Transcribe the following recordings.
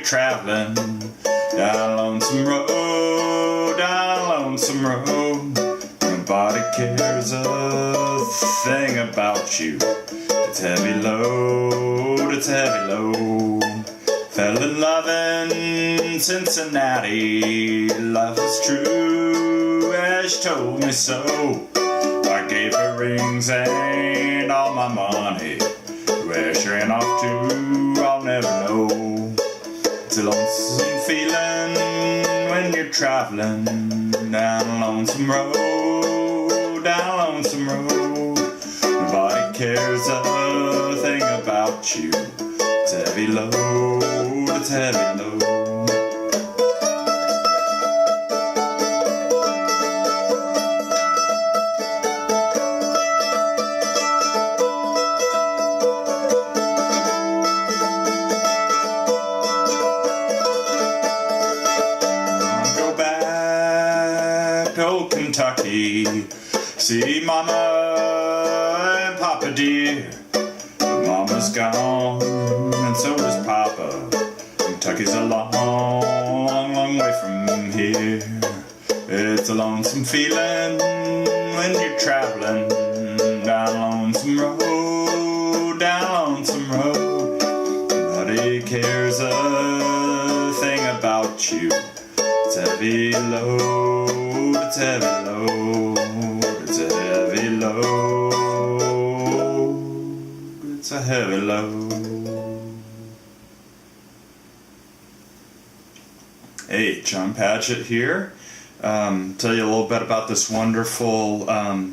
traveling down lonesome road, down lonesome road. Nobody cares a thing about you. It's heavy load, it's heavy load. Fell in love in Cincinnati. Love is true as she told me so. I gave her rings and all my money. Where she ran off to, I'll never know. It's a lonesome feeling when you're traveling down lonesome road, down lonesome road. Nobody cares a thing about you. It's heavy load, it's heavy load. Go back to old Kentucky, see Mama and Papa dear. Mama's gone, and so is Papa. Kentucky's a long, long way from here. It's a lonesome feeling when you're traveling down lonesome road, down lonesome road. Nobody cares a thing about you. It's heavy load, it's heavy load, it's a heavy load. It's a heavy load. Hey, John Padgett here. Tell you a little bit about this wonderful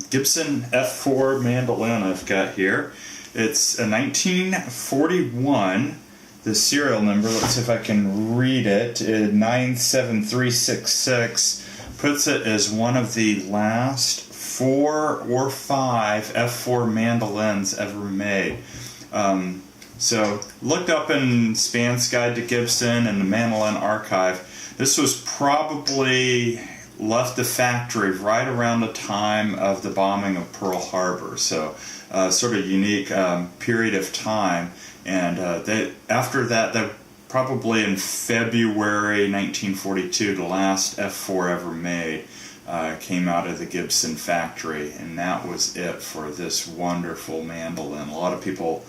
Gibson F-4 Mandolin I've got here. It's a 1941. The serial number, let's see if I can read it, 97366, puts it as one of the last 4 or 5 F-4 mandolins ever made. So looked up in Span's Guide to Gibson and the Mandolin Archive. This was probably left the factory right around the time of the bombing of Pearl Harbor. So sort of unique period of time. And after that, probably in February 1942, the last F-4 ever made came out of the Gibson factory, and that was it for this wonderful mandolin. A lot of people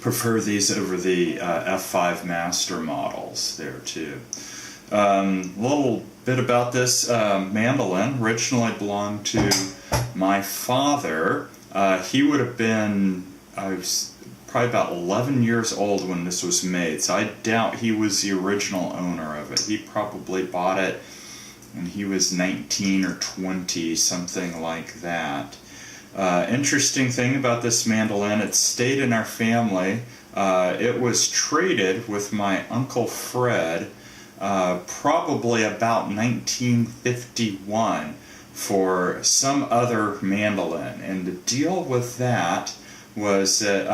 prefer these over the F5 Master models there too. A little bit about this mandolin. Originally belonged to my father. He would have been, probably about 11 years old when this was made, so I doubt he was the original owner of it. He probably bought it when he was 19 or 20, something like that. Interesting thing about this mandolin, it stayed in our family. It was traded with my Uncle Fred probably about 1951 for some other mandolin, and the deal with that was that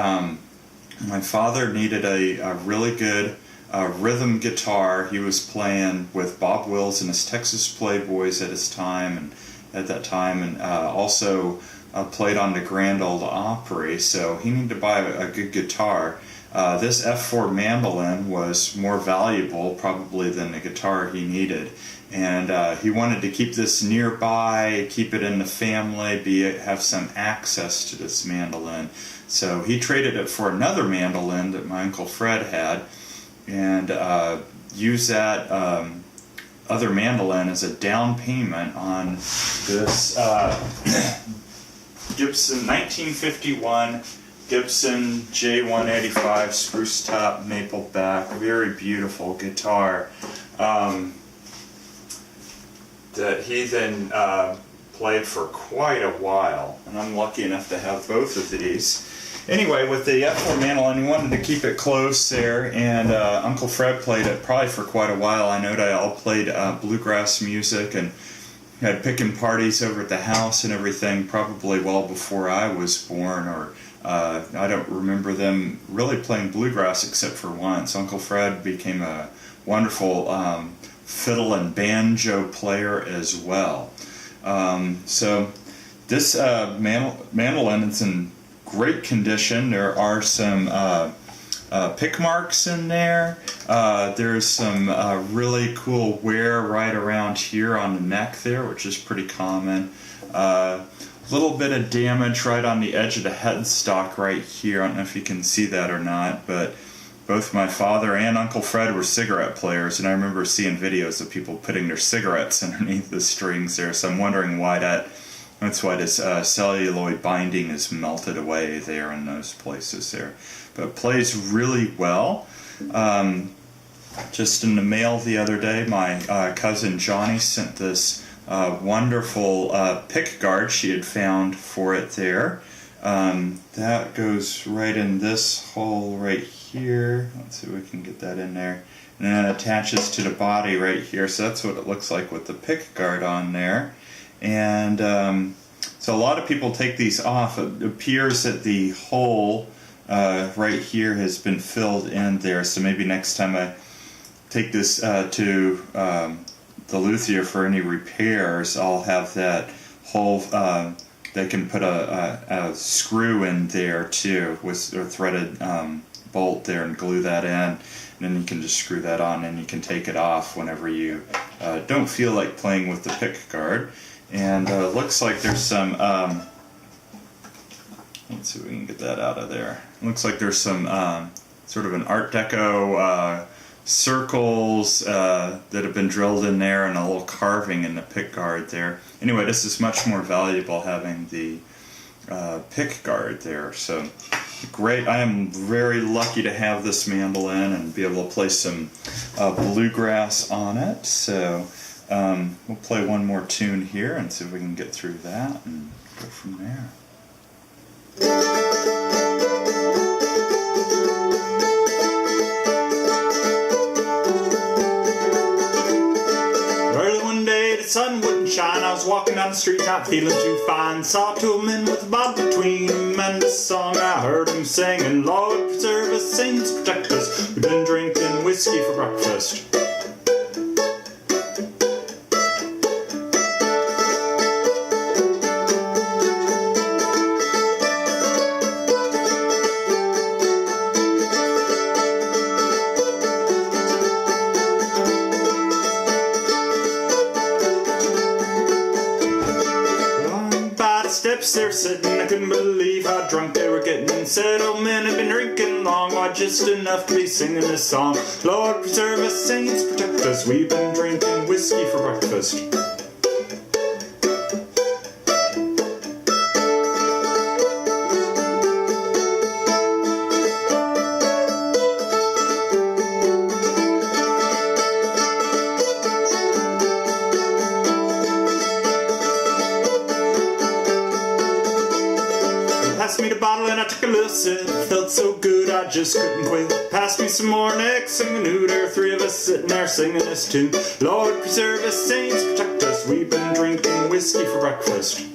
my father needed a really good rhythm guitar. He was playing with Bob Wills and his Texas Playboys at that time, and also played on the Grand Ole Opry, so he needed to buy a good guitar. This F-4 mandolin was more valuable probably than the guitar he needed, and he wanted to keep this nearby, keep it in the family, have some access to this mandolin. So he traded it for another mandolin that my Uncle Fred had, and used that other mandolin as a down payment on this Gibson 1951 Gibson J185 spruce top maple back, very beautiful guitar that he then played for quite a while, and I'm lucky enough to have both of these. Anyway, with the F-4 mandolin, he wanted to keep it close there, and Uncle Fred played it probably for quite a while. I know they all played bluegrass music and had picking parties over at the house and everything, probably well before I was born, or I don't remember them really playing bluegrass except for once. Uncle Fred became a wonderful fiddle and banjo player as well. So this mandolin is in great condition. There are some pick marks in there. There's some really cool wear right around here on the neck there, which is pretty common. Little bit of damage right on the edge of the headstock right here. I don't know if you can see that or not, but both my father and Uncle Fred were cigarette players, and I remember seeing videos of people putting their cigarettes underneath the strings there, so I'm wondering why that's why this celluloid binding is melted away there in those places there. But it plays really well. Just in the mail the other day, my cousin Jonni sent this wonderful pick guard she had found for it there. That goes right in this hole right here. Let's see if we can get that in there. And then it attaches to the body right here. So that's what it looks like with the pick guard on there. And so a lot of people take these off. It appears that the hole right here has been filled in there. So maybe next time I take this to the luthier for any repairs, I'll have that hole. They can put a screw in there too with a threaded bolt there and glue that in, and then you can just screw that on and you can take it off whenever you don't feel like playing with the pick guard. And looks like there's some let's see if we can get that out of there. Looks like there's some sort of an Art Deco circles that have been drilled in there and a little carving in the pick guard there. Anyway, this is much more valuable having the pick guard there. So great. I am very lucky to have this mandolin and be able to play some bluegrass on it. So we'll play one more tune here and see if we can get through that and go from there. The sun wouldn't shine, I was walking down the street not feeling too fine. Saw two men with a bottle between them and a song I heard them singing. Lord preserve us, saints protect us, we've been drinking whiskey for breakfast. Steps they're sitting, I couldn't believe how drunk they were getting. Said old men have been drinking long, why just enough to be singing this song. Lord preserve us, saints protect us, we've been drinking whiskey for breakfast. Passed me the bottle and I took a little sip. Felt so good I just couldn't quit. Passed me some more next, singing who there. Three of us sitting there singing this tune. Lord preserve us, saints protect us, we've been drinking whiskey for breakfast.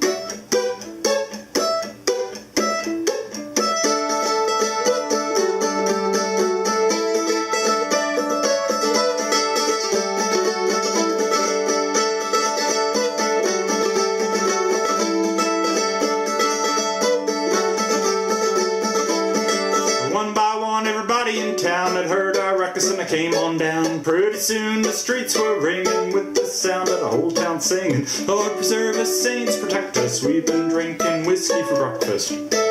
Everybody in town had heard our ruckus and I came on down. Pretty soon the streets were ringing with the sound of the whole town singing. Lord preserve us, saints protect us, we've been drinking whiskey for breakfast.